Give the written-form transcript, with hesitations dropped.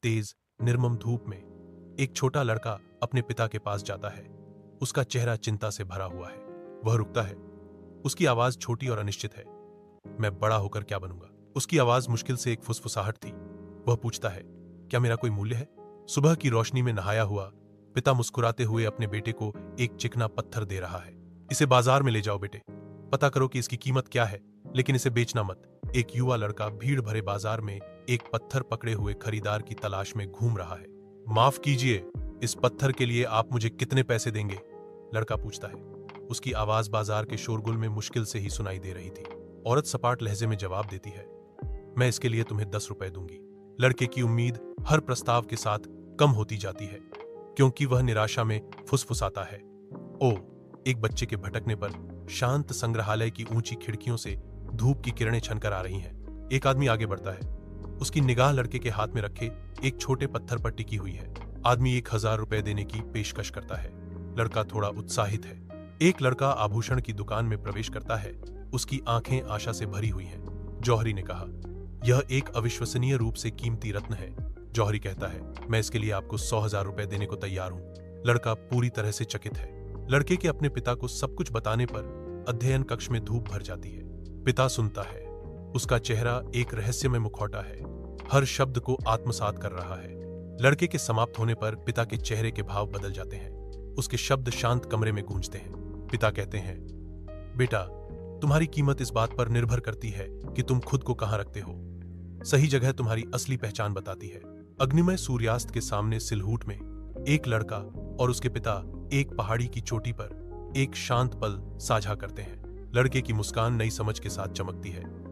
तेज निर्मम धूप में एक छोटा लड़का अपने पिता के पास जाता है। उसका चेहरा चिंता से भरा हुआ है। वह रुकता है। उसकी आवाज छोटी और अनिश्चित है। मैं बड़ा होकर क्या बनूंगा? उसकी आवाज मुश्किल से एक फुसफुसाहट थी। वह पूछता है, क्या मेरा कोई मूल्य है? सुबह की रोशनी में नहाया हुआ पिता मुस्कुराते हुए अपने बेटे को एक चिकना पत्थर दे रहा है। इसे बाजार में ले जाओ बेटे, पता करो कि इसकी कीमत क्या है, लेकिन इसे बेचना मत। एक युवा लड़का भीड़ भरे बाजार में एक पत्थर पकड़े हुए खरीदार की तलाश में घूम रहा है। माफ कीजिए, इस पत्थर के लिए आप मुझे कितने पैसे देंगे? लड़का पूछता है। उसकी आवाज बाजार के शोरगुल में मुश्किल से ही सुनाई दे रही थी। औरत सपाट लहजे में जवाब देती है, मैं इसके लिए तुम्हें 10 रुपए दूंगी। लड़के की उम्मीद हर प्रस्ताव के साथ कम होती जाती है, क्योंकि वह निराशा में फुसफुसाता है। ओ, एक बच्चे के भटकने पर शांत संग्रहालय की ऊंची खिड़कियों से धूप की किरणें छनकर आ रही हैं। एक आदमी आगे बढ़ता है। उसकी निगाह लड़के के हाथ में रखे एक छोटे पत्थर पर टिकी हुई है। आदमी 1000 रुपए देने की पेशकश करता है। लड़का थोड़ा उत्साहित है। एक लड़का आभूषण की दुकान में प्रवेश करता है। उसकी आंखें आशा से भरी हुई हैं। जौहरी ने कहा, यह एक अविश्वसनीय रूप से कीमती रत्न है। जौहरी कहता है, मैं इसके लिए आपको 100,000 रुपए देने को तैयार हूं। लड़का पूरी तरह से चकित है। लड़के के अपने पिता को सब कुछ बताने पर अध्ययन कक्ष में धूप भर जाती है। पिता सुनता है। उसका चेहरा एक रहस्यमय मुखौटा है, हर शब्द को आत्मसात कर रहा है। लड़के के समाप्त होने पर पिता के चेहरे के भाव बदल जाते हैं। उसके शब्द शांत कमरे में गूंजते हैं। पिता कहते हैं, बेटा, तुम्हारी कीमत इस बात पर निर्भर करती है कि तुम खुद को कहां रखते हो। सही जगह तुम्हारी असली पहचान बताती है। अग्निमय सूर्यास्त के सामने सिलहूट में एक लड़का और उसके पिता एक पहाड़ी की चोटी पर एक शांत पल साझा करते हैं। लड़के की मुस्कान नई समझ के साथ चमकती है।